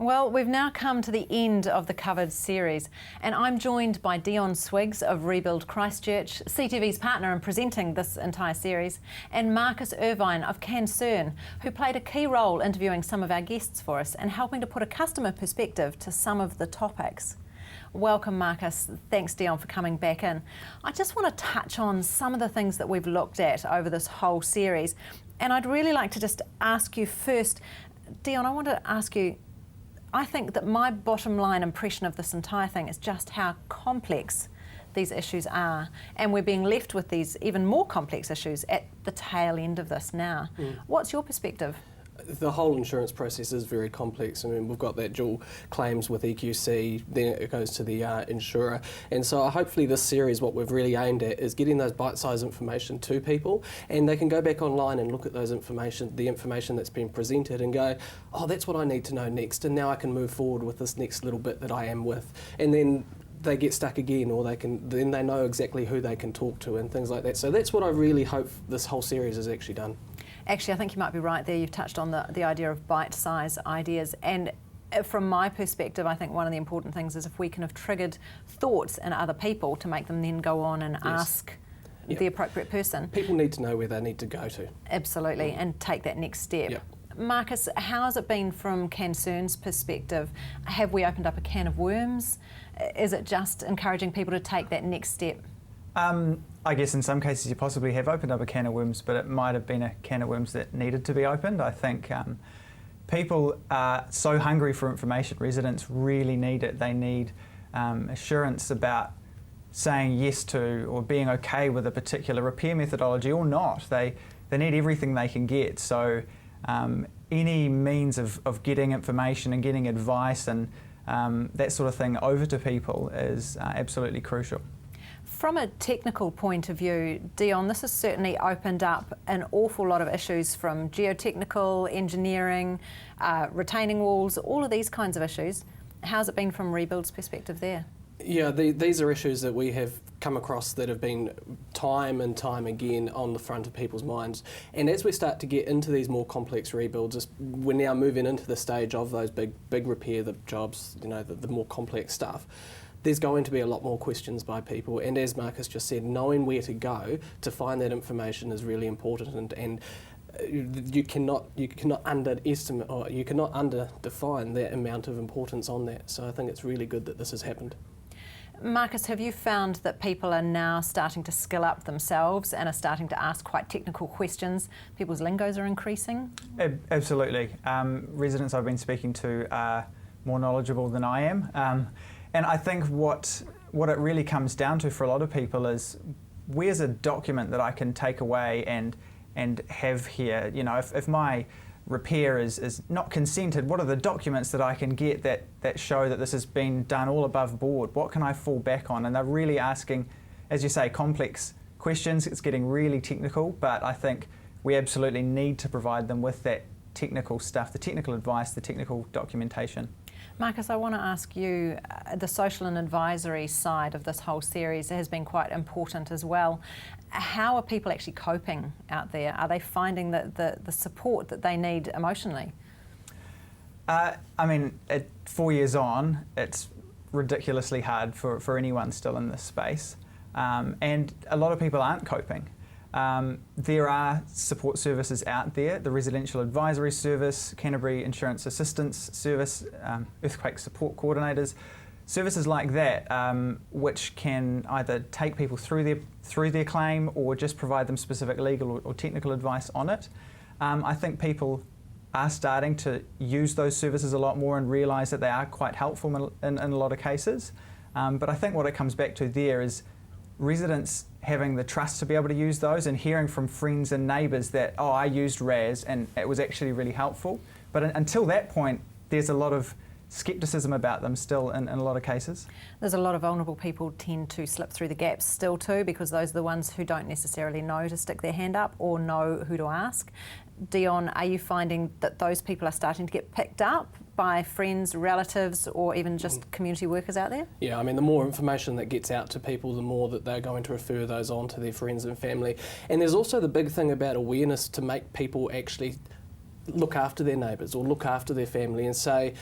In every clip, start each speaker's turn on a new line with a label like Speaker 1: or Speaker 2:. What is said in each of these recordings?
Speaker 1: Well, we've now come to the end of the covered series, and I'm joined by Deon Swiggs of Rebuild Christchurch, CTV's partner in presenting this entire series, and Marcus Irvine of Cancern, who played a key role interviewing some of our guests for us and helping to put a customer perspective to some of the topics. Welcome, Marcus. Thanks, Deon, for coming back in. I just want to touch on some of the things that we've looked at over this whole series, and I'd really like to just ask you first, Deon, I want to ask you, I think that my bottom line impression of this entire thing is just how complex these issues are, and we're being left with these even more complex issues at the tail end of this now. What's your perspective?
Speaker 2: The whole insurance process is very complex. I mean, we've got that dual claims with EQC, then it goes to the insurer. And so hopefully this series, what we've really aimed at is getting those bite-sized information to people, and they can go back online and look at the information that's been presented and go, oh, that's what I need to know next, and now I can move forward with this next little bit that I am with. And then they get stuck again, or then they know exactly who they can talk to and things like that. So that's what I really hope this whole series has actually done.
Speaker 1: Actually, I think you might be right there. You've touched on the idea of bite-sized ideas, and from my perspective, I think one of the important things is if we can have triggered thoughts in other people to make them then go on and ask the appropriate person.
Speaker 2: People need to know where they need to go to.
Speaker 1: Absolutely, and take that next step. Marcus, how has it been from Cancern's perspective? Have we opened up a can of worms? Is it just encouraging people to take that next step?
Speaker 3: I guess in some cases you possibly have opened up a can of worms, but it might have been a can of worms that needed to be opened. I think people are so hungry for information. Residents really need it. They need assurance about saying yes to or being okay with a particular repair methodology or not. They need everything they can get. So any means of getting information and getting advice and that sort of thing over to people is absolutely crucial.
Speaker 1: From a technical point of view, Deon, this has certainly opened up an awful lot of issues from geotechnical, engineering, retaining walls, all of these kinds of issues. How's it been from Rebuild's perspective there?
Speaker 2: Yeah, these are issues that we have come across that have been time and time again on the front of people's minds. And as we start to get into these more complex rebuilds, we're now moving into the stage of those big repair jobs, you know, the more complex stuff. There's going to be a lot more questions by people, and as Marcus just said, knowing where to go to find that information is really important, and you cannot underestimate or you cannot underdefine that amount of importance on that. So I think it's really good that this has happened.
Speaker 1: Marcus, have you found that people are now starting to skill up themselves and are starting to ask quite technical questions? People's lingos are increasing?
Speaker 3: Absolutely. Residents I've been speaking to are more knowledgeable than I am. And I think what it really comes down to for a lot of people is, where's a document that I can take away and have here? You know, if my repair is not consented, what are the documents that I can get that show that this has been done all above board? What can I fall back on? And they're really asking, as you say, complex questions. It's getting really technical, but I think we absolutely need to provide them with that technical stuff, the technical advice, the technical documentation.
Speaker 1: Marcus, I want to ask you, the social and advisory side of this whole series has been quite important as well. How are people actually coping out there? Are they finding the support that they need emotionally?
Speaker 3: I mean, at 4 years on, it's ridiculously hard for anyone still in this space. And a lot of people aren't coping. There are support services out there, the Residential Advisory Service, Canterbury Insurance Assistance Service, Earthquake Support Coordinators, services like that, which can either take people through their claim or just provide them specific legal or technical advice on it. I think people are starting to use those services a lot more and realise that they are quite helpful in a lot of cases. But I think what it comes back to there is residents having the trust to be able to use those and hearing from friends and neighbours that, oh, I used RAS and it was actually really helpful. But until that point, there's a lot of scepticism about them still in a lot of cases.
Speaker 1: There's a lot of vulnerable people tend to slip through the gaps still too, because those are the ones who don't necessarily know to stick their hand up or know who to ask. Deon, are you finding that those people are starting to get picked up by friends, relatives, or even just community workers out there?
Speaker 2: Yeah, I mean, the more information that gets out to people, the more that they're going to refer those on to their friends and family. And there's also the big thing about awareness to make people actually look after their neighbours or look after their family and say,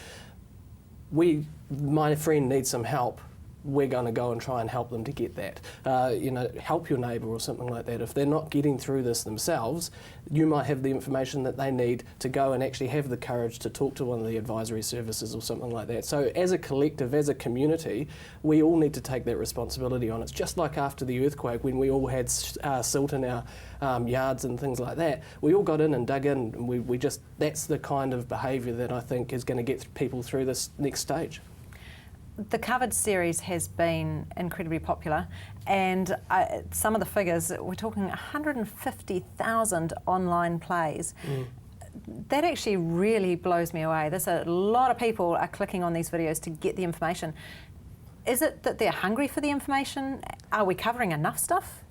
Speaker 2: my friend needs some help, we're going to go and try and help them to get that. Help your neighbour or something like that. If they're not getting through this themselves, you might have the information that they need to go and actually have the courage to talk to one of the advisory services or something like that. So as a collective, as a community, we all need to take that responsibility on. It's just like after the earthquake when we all had silt in our yards and things like that. We all got in and dug in, and that's the kind of behaviour that I think is going to get people through this next stage.
Speaker 1: The Covered series has been incredibly popular, and some of the figures, we're talking 150,000 online plays. That actually really blows me away. There's a lot of people are clicking on these videos to get the information. Is it that they're hungry for the information? Are we covering enough stuff?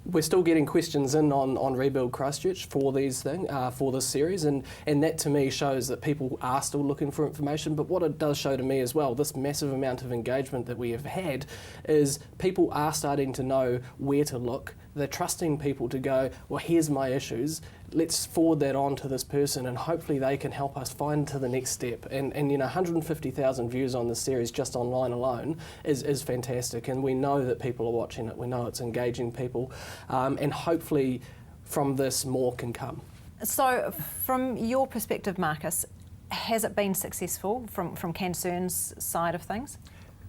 Speaker 2: We're still getting questions in on Rebuild Christchurch for these for this series, and that to me shows that people are still looking for information. But what it does show to me as well, this massive amount of engagement that we have had, is people are starting to know where to look. They're trusting people to go, well, here's my issues, let's forward that on to this person, and hopefully they can help us find to the next step. And 150,000 views on this series just online alone is fantastic, and we know that people are watching it, we know it's engaging people, and hopefully from this more can come. So
Speaker 1: from your perspective, Marcus, has it been successful from Cancern's side of things?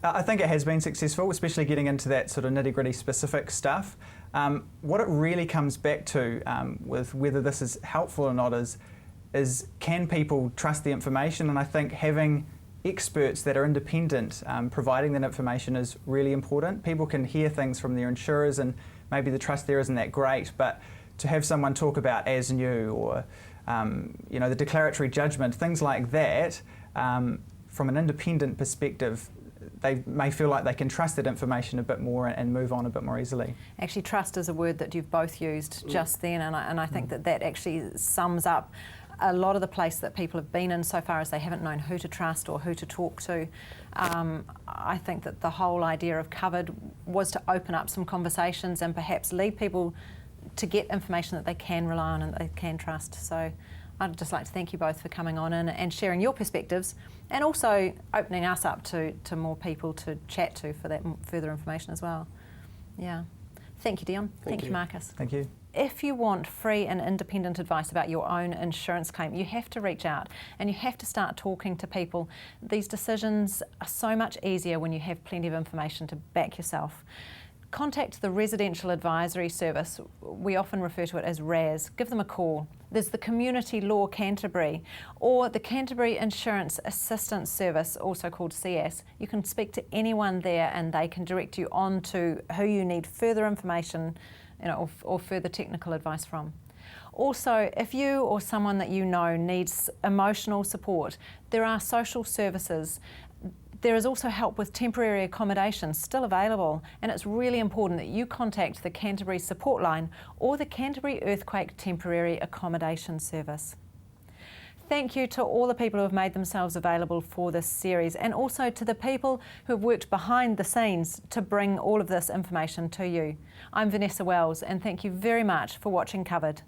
Speaker 3: I think it has been successful, especially getting into that sort of nitty-gritty specific stuff. What it really comes back to with whether this is helpful or not is can people trust the information? And I think having experts that are independent providing that information is really important. People can hear things from their insurers and maybe the trust there isn't that great, but to have someone talk about as new or the declaratory judgment, things like that, from an independent perspective, they may feel like they can trust that information a bit more and move on a bit more easily.
Speaker 1: Actually, trust is a word that you've both used just then, and I think that actually sums up a lot of the place that people have been in so far as they haven't known who to trust or who to talk to. I think that the whole idea of Covered was to open up some conversations and perhaps lead people to get information that they can rely on and they can trust. So I'd just like to thank you both for coming on and sharing your perspectives, and also opening us up to more people to chat to for that further information as well. Yeah. Thank you, Deon. Thank you, Marcus.
Speaker 3: Thank you.
Speaker 1: If you want free and independent advice about your own insurance claim, you have to reach out and you have to start talking to people. These decisions are so much easier when you have plenty of information to back yourself. Contact the Residential Advisory Service. We often refer to it as RAS. Give them a call. There's the Community Law Canterbury or the Canterbury Insurance Assistance Service, also called CS. You can speak to anyone there and they can direct you on to who you need further information or further technical advice from. Also, if you or someone that you know needs emotional support, there are social services. There is also help with temporary accommodation still available, and it's really important that you contact the Canterbury Support Line or the Canterbury Earthquake Temporary Accommodation Service. Thank you to all the people who have made themselves available for this series, and also to the people who have worked behind the scenes to bring all of this information to you. I'm Vanessa Wells, and thank you very much for watching Covered.